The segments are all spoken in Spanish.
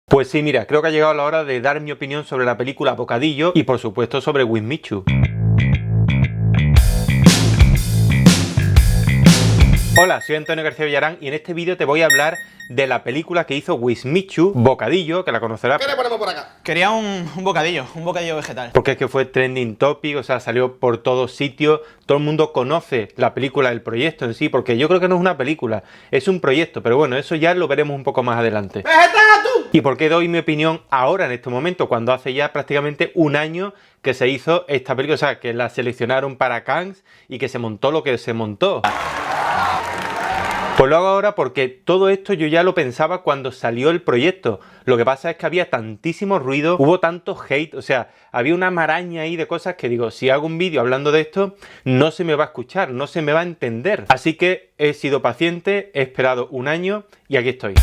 Pues sí, mira, creo que ha llegado la hora de dar mi opinión sobre la película Bocadillo y por supuesto sobre Wismichu. Hola, soy Antonio García Villarán y en este vídeo te voy a hablar de la película que hizo Wismichu, Bocadillo, que la conocerás. ¿Qué le ponemos por acá? Quería un bocadillo vegetal. Porque es que fue trending topic, o sea, salió por todos sitios, todo el mundo conoce la película, el proyecto en sí, porque yo creo que no es una película, es un proyecto, pero bueno, eso ya lo veremos un poco más adelante. ¡Vegetal tú! ¿Y por qué doy mi opinión ahora, en este momento, cuando hace ya prácticamente un año que se hizo esta película? O sea, que la seleccionaron para Cannes y que se montó lo que se montó. Pues lo hago ahora porque todo esto yo ya lo pensaba cuando salió el proyecto. Lo que pasa es que había tantísimo ruido, hubo tanto hate, o sea, había una maraña ahí de cosas que digo, si hago un vídeo hablando de esto, no se me va a escuchar, no se me va a entender. Así que he sido paciente, he esperado un año y aquí estoy.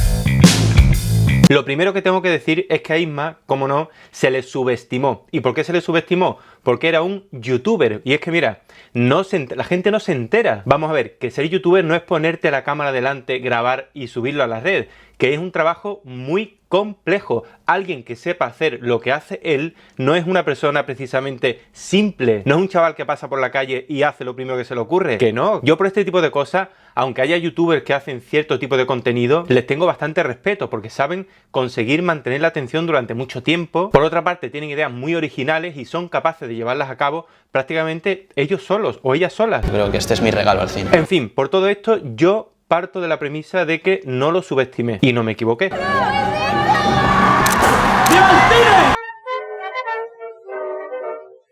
Lo primero que tengo que decir es que a Isma, como no, se le subestimó. ¿Y por qué se le subestimó? Porque era un youtuber. Y es que mira, la gente no se entera. Vamos a ver, que ser youtuber no es ponerte la cámara delante, grabar y subirlo a la red, que es un trabajo muy complejo. Alguien que sepa hacer lo que hace él no es una persona precisamente simple, no es un chaval que pasa por la calle y hace lo primero que se le ocurre, que no. Yo por este tipo de cosas, aunque haya youtubers que hacen cierto tipo de contenido, les tengo bastante respeto porque saben conseguir mantener la atención durante mucho tiempo. Por otra parte, tienen ideas muy originales y son capaces de llevarlas a cabo prácticamente ellos solos o ellas solas. Creo que este es mi regalo al cine. En fin, por todo esto yo parto de la premisa de que no lo subestimé y no me equivoqué.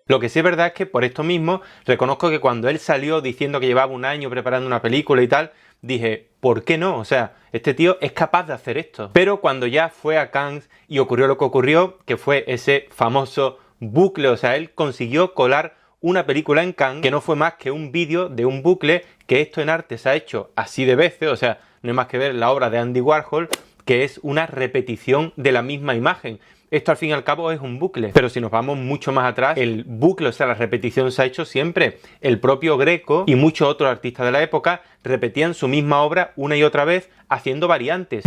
Lo que sí es verdad es que por esto mismo reconozco que cuando él salió diciendo que llevaba un año preparando una película y tal, dije, ¿por qué no? O sea, este tío es capaz de hacer esto. Pero cuando ya fue a Cannes y ocurrió lo que ocurrió, que fue ese famoso bucle, o sea, él consiguió colar una película en Cannes que no fue más que un vídeo de un bucle, que esto en arte se ha hecho así de veces, o sea, no hay más que ver la obra de Andy Warhol, que es una repetición de la misma imagen. Esto al fin y al cabo es un bucle, pero si nos vamos mucho más atrás, el bucle, o sea, la repetición se ha hecho siempre. El propio Greco y muchos otros artistas de la época repetían su misma obra una y otra vez haciendo variantes.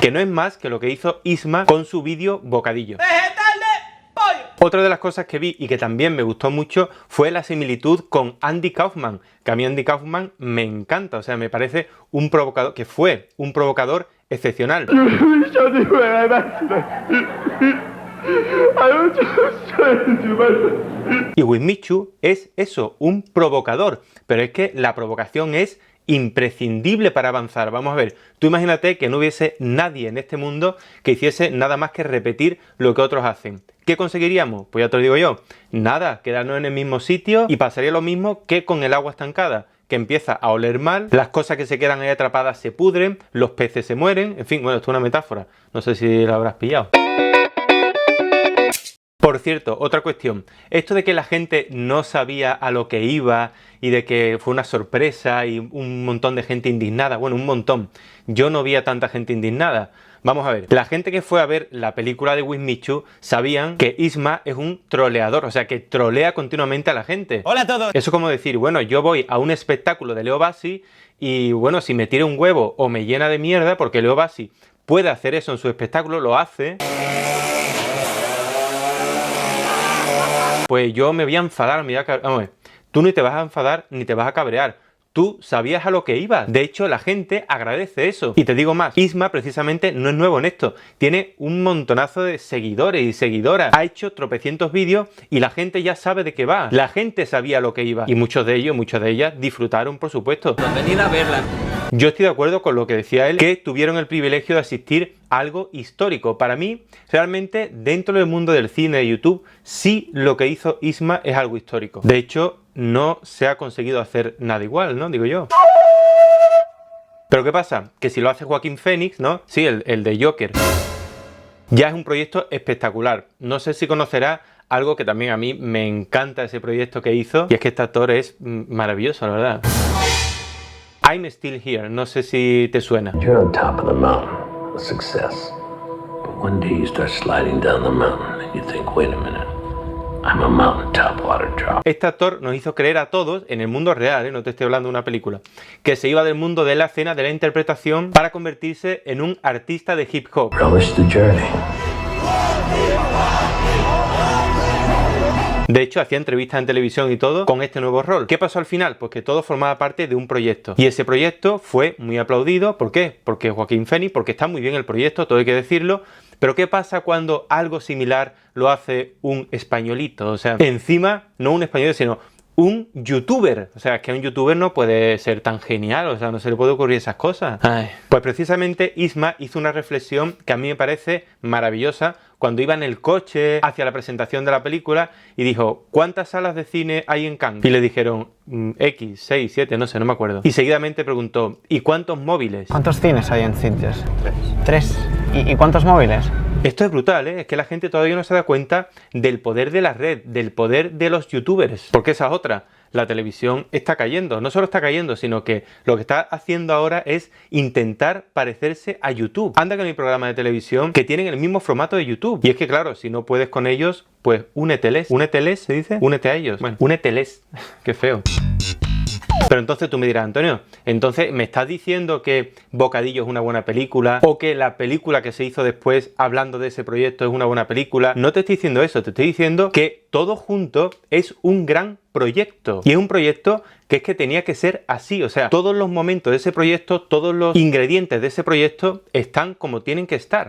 Que no es más que lo que hizo Isma con su vídeo Bocadillo. Otra de las cosas que vi y que también me gustó mucho fue la similitud con Andy Kaufman, que a mí Andy Kaufman me encanta, o sea, me parece un provocador, que fue un provocador excepcional. Y Wismichu es eso, un provocador, pero es que la provocación es imprescindible para avanzar. Vamos a ver, tú imagínate que no hubiese nadie en este mundo que hiciese nada más que repetir lo que otros hacen. ¿Qué conseguiríamos? Pues ya te lo digo yo, nada, quedarnos en el mismo sitio y pasaría lo mismo que con el agua estancada, que empieza a oler mal, las cosas que se quedan ahí atrapadas se pudren, los peces se mueren, en fin, bueno, esto es una metáfora, no sé si la habrás pillado. Por cierto, otra cuestión, esto de que la gente no sabía a lo que iba y de que fue una sorpresa y un montón de gente indignada, bueno, un montón, yo no vi a tanta gente indignada. Vamos a ver, la gente que fue a ver la película de Wismichu sabían que Isma es un troleador, o sea, que trolea continuamente a la gente. Hola a todos. Eso es como decir, bueno, yo voy a un espectáculo de Leo Bassi y bueno, si me tira un huevo o me llena de mierda, porque Leo Bassi puede hacer eso en su espectáculo, lo hace, pues yo me voy a enfadar, me voy a cabrear. Vamos a ver, tú ni te vas a enfadar ni te vas a cabrear. Tú sabías a lo que ibas. De hecho, la gente agradece eso. Y te digo más, Isma precisamente no es nuevo en esto. Tiene un montonazo de seguidores y seguidoras. Ha hecho tropecientos vídeos y la gente ya sabe de qué va. La gente sabía a lo que iba. Y muchos de ellos, muchas de ellas disfrutaron, por supuesto. Venid a verla. Yo estoy de acuerdo con lo que decía él, que tuvieron el privilegio de asistir a algo histórico. Para mí, realmente, dentro del mundo del cine de YouTube, sí lo que hizo Isma es algo histórico. De hecho, no se ha conseguido hacer nada igual, ¿no? Digo yo. Pero ¿qué pasa? Que si lo hace Joaquín Phoenix, ¿no? Sí, el de Joker. Ya es un proyecto espectacular. No sé si conocerá algo que también a mí me encanta ese proyecto que hizo. Y es que este actor es maravilloso, la verdad. I'm Still Here, no sé si te suena. You're on top of the mountain, a success. But one day you start sliding down the mountain and you think, wait a minute, I'm a mountaintop water drop. Este actor nos hizo creer a todos, en el mundo real, no te estoy hablando de una película, que se iba del mundo de la escena, de la interpretación, para convertirse en un artista de hip hop. Relish the journey. De hecho, hacía entrevistas en televisión y todo con este nuevo rol. ¿Qué pasó al final? Pues que todo formaba parte de un proyecto. Y ese proyecto fue muy aplaudido. ¿Por qué? Porque Joaquín Phoenix, porque está muy bien el proyecto, todo hay que decirlo. Pero ¿qué pasa cuando algo similar lo hace un españolito? O sea, encima, no un español, sino un youtuber. O sea, es que un youtuber no puede ser tan genial, o sea, no se le puede ocurrir esas cosas. Ay. Pues precisamente Isma hizo una reflexión que a mí me parece maravillosa cuando iba en el coche hacia la presentación de la película y dijo: ¿cuántas salas de cine hay en Cannes? Y le dijeron X, 6, 7, no sé, no me acuerdo. Y seguidamente preguntó: ¿y cuántos móviles? ¿Cuántos cines hay en Sitges? Tres. ¿Y cuántos móviles? Esto es brutal, ¿eh? Es que la gente todavía no se da cuenta del poder de la red, del poder de los youtubers. Porque esa es otra. La televisión está cayendo. No solo está cayendo, sino que lo que está haciendo ahora es intentar parecerse a YouTube. Anda que no hay programas de televisión que tienen el mismo formato de YouTube. Y es que claro, si no puedes con ellos, pues úneteles. ¿Úneteles se dice? Únete a ellos. Bueno, úneteles. Qué feo. Pero entonces tú me dirás: Antonio, entonces ¿me estás diciendo que Bocadillo es una buena película? ¿O que la película que se hizo después hablando de ese proyecto es una buena película? No te estoy diciendo eso, te estoy diciendo que todo junto es un gran proyecto. Y es un proyecto que es que tenía que ser así. O sea, todos los momentos de ese proyecto, todos los ingredientes de ese proyecto están como tienen que estar.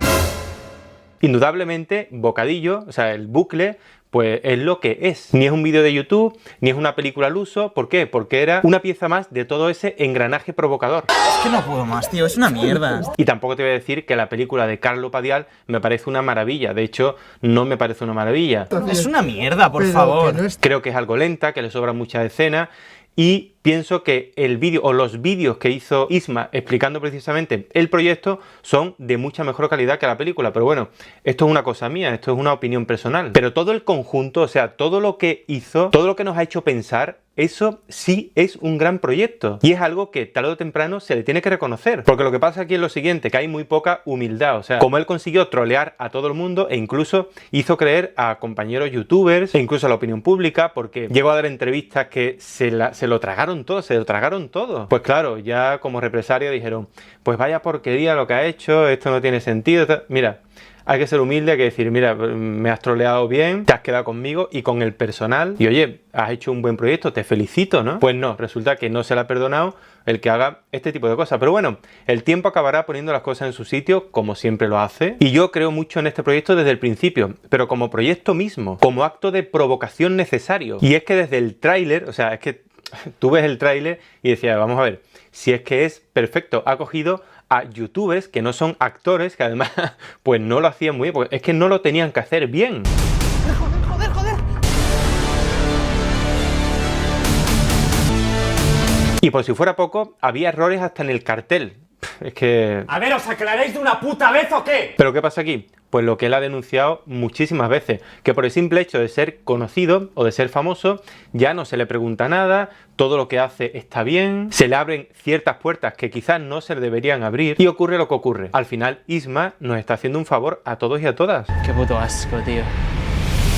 Indudablemente, Bocadillo, o sea, el bucle, pues es lo que es. Ni es un vídeo de YouTube, ni es una película al uso. ¿Por qué? Porque era una pieza más de todo ese engranaje provocador. Es que no puedo más, tío, es una mierda. Y tampoco te voy a decir que la película de Carlo Padial me parece una maravilla. De hecho, no me parece una maravilla. Es una mierda, por favor. Creo que es algo lenta, que le sobran muchas escenas. Y pienso que el vídeo o los vídeos que hizo Isma explicando precisamente el proyecto son de mucha mejor calidad que la película. Pero bueno, esto es una cosa mía, esto es una opinión personal. Pero todo el conjunto, o sea, todo lo que hizo, todo lo que nos ha hecho pensar, eso sí es un gran proyecto. Y es algo que tarde o temprano se le tiene que reconocer. Porque lo que pasa aquí es lo siguiente, que hay muy poca humildad. O sea, como él consiguió trolear a todo el mundo e incluso hizo creer a compañeros youtubers e incluso a la opinión pública, porque llegó a dar entrevistas que se lo tragaron todo, se lo tragaron todo. Pues claro, ya como represalia dijeron: pues vaya porquería lo que ha hecho, esto no tiene sentido. Mira, hay que ser humilde, hay que decir: mira, me has troleado bien, te has quedado conmigo y con el personal, y oye, has hecho un buen proyecto, te felicito, ¿no? Pues no, resulta que no se le ha perdonado el que haga este tipo de cosas. Pero bueno, el tiempo acabará poniendo las cosas en su sitio, como siempre lo hace. Y yo creo mucho en este proyecto desde el principio, pero como proyecto mismo, como acto de provocación necesario. Y es que desde el tráiler, o sea, es que tú ves el tráiler y decías: vamos a ver, si es que es perfecto, ha cogido a youtubers que no son actores, que además pues no lo hacían muy bien, porque es que no lo tenían que hacer bien. Joder. Y por si fuera poco, había errores hasta en el cartel. Es que... A ver, ¿os aclaráis de una puta vez o qué? ¿Pero qué pasa aquí? Pues lo que él ha denunciado muchísimas veces, que por el simple hecho de ser conocido o de ser famoso, ya no se le pregunta nada, todo lo que hace está bien, se le abren ciertas puertas que quizás no se le deberían abrir y ocurre lo que ocurre. Al final, Isma nos está haciendo un favor a todos y a todas. Qué puto asco, tío.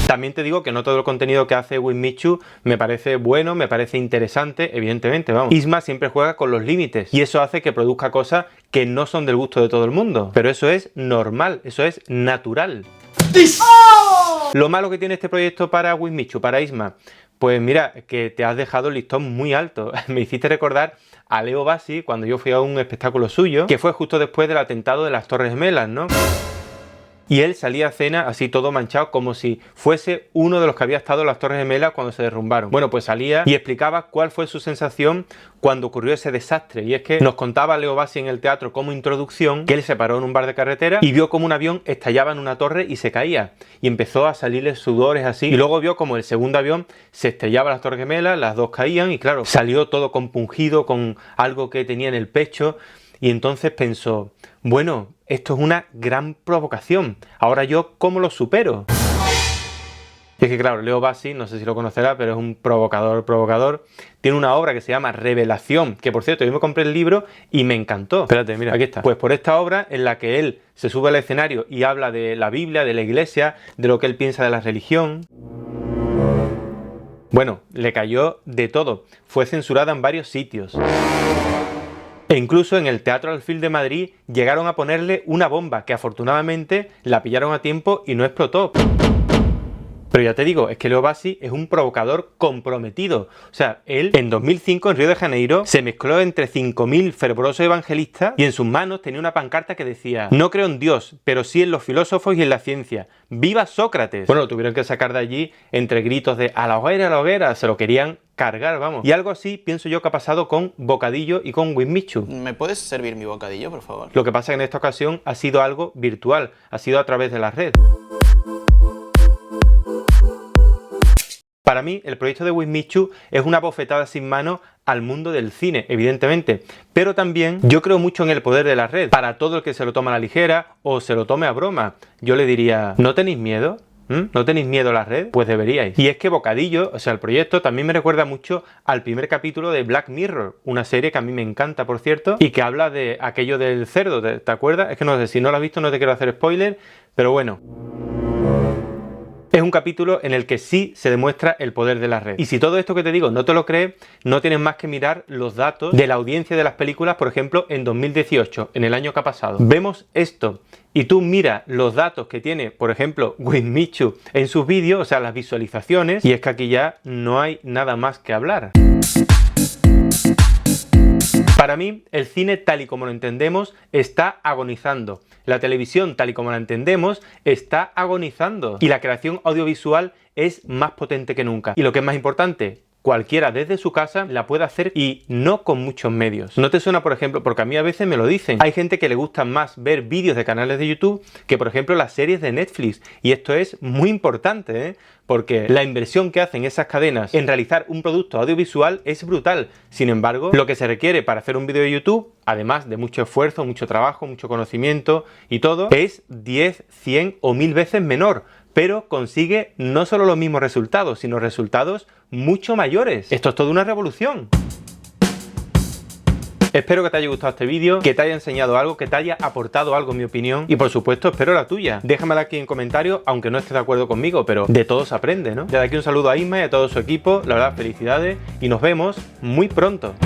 También te digo que no todo el contenido que hace Wismichu me parece bueno, me parece interesante, evidentemente, vamos. Isma siempre juega con los límites y eso hace que produzca cosas que no son del gusto de todo el mundo. Pero eso es normal, eso es natural. ¡Oh! Lo malo que tiene este proyecto para Wismichu, para Isma, pues mira, que te has dejado el listón muy alto. Me hiciste recordar a Leo Bassi cuando yo fui a un espectáculo suyo, que fue justo después del atentado de las Torres Gemelas, ¿no? Y él salía a cena así todo manchado, como si fuese uno de los que había estado en las Torres Gemelas cuando se derrumbaron. Bueno, pues salía y explicaba cuál fue su sensación cuando ocurrió ese desastre. Y es que nos contaba Leo Bassi en el teatro como introducción que él se paró en un bar de carretera y vio como un avión estallaba en una torre y se caía. Y empezó a salirle sudores así. Y luego vio como el segundo avión se estrellaba en las Torres Gemelas, las dos caían y claro, salió todo compungido con algo que tenía en el pecho. Y entonces pensó, bueno, esto es una gran provocación. Ahora yo, ¿cómo lo supero? Y es que claro, Leo Bassi, no sé si lo conocerá, pero es un provocador. Tiene una obra que se llama Revelación, que por cierto, yo me compré el libro y me encantó. Espérate, mira, aquí está. Pues por esta obra en la que él se sube al escenario y habla de la Biblia, de la Iglesia, de lo que él piensa de la religión. Bueno, le cayó de todo. Fue censurada en varios sitios. E incluso en el Teatro Alfil de Madrid llegaron a ponerle una bomba que afortunadamente la pillaron a tiempo y no explotó. Pero ya te digo, es que Leo Bassi es un provocador comprometido. O sea, él en 2005 en Río de Janeiro se mezcló entre 5.000 fervorosos evangelistas y en sus manos tenía una pancarta que decía: no creo en Dios, pero sí en los filósofos y en la ciencia. ¡Viva Sócrates! Bueno, lo tuvieron que sacar de allí entre gritos de ¡a la hoguera! Se lo querían cargar, vamos. Y algo así pienso yo que ha pasado con Bocadillo y con Wismichu. ¿Me puedes servir mi bocadillo, por favor? Lo que pasa es que en esta ocasión ha sido algo virtual, ha sido a través de la red. Para mí, el proyecto de Wismichu es una bofetada sin mano al mundo del cine, evidentemente. Pero también yo creo mucho en el poder de la red. Para todo el que se lo tome a la ligera o se lo tome a broma, yo le diría, ¿no tenéis miedo? ¿No tenéis miedo a la red? Pues deberíais. Y es que Bocadillo, o sea, el proyecto también me recuerda mucho al primer capítulo de Black Mirror, una serie que a mí me encanta, por cierto, y que habla de aquello del cerdo, ¿te acuerdas? Es que no sé, si no lo has visto no te quiero hacer spoiler, pero bueno. Es un capítulo en el que sí se demuestra el poder de la red. Y si todo esto que te digo no te lo crees, no tienes más que mirar los datos de la audiencia de las películas, por ejemplo, en 2018, en el año que ha pasado. Vemos esto y tú mira los datos que tiene, por ejemplo, Wismichu en sus vídeos, o sea, las visualizaciones, y es que aquí ya no hay nada más que hablar. Para mí, el cine tal y como lo entendemos está agonizando. La televisión tal y como la entendemos está agonizando. Y la creación audiovisual es más potente que nunca. Y lo que es más importante, cualquiera desde su casa la puede hacer y no con muchos medios. ¿No te suena, por ejemplo? Porque a mí a veces me lo dicen. Hay gente que le gusta más ver vídeos de canales de YouTube que, por ejemplo, las series de Netflix. Y esto es muy importante, ¿eh? Porque la inversión que hacen esas cadenas en realizar un producto audiovisual es brutal. Sin embargo, lo que se requiere para hacer un vídeo de YouTube, además de mucho esfuerzo, mucho trabajo, mucho conocimiento y todo, es 10, 100 o 1000 veces menor. Pero consigue no solo los mismos resultados, sino resultados mucho mayores. Esto es toda una revolución. Espero que te haya gustado este vídeo, que te haya enseñado algo, que te haya aportado algo en mi opinión y por supuesto espero la tuya. Déjamela aquí en comentarios, aunque no estés de acuerdo conmigo, pero de todo se aprende, ¿no? Ya de aquí un saludo a Isma y a todo su equipo, la verdad, felicidades y nos vemos muy pronto.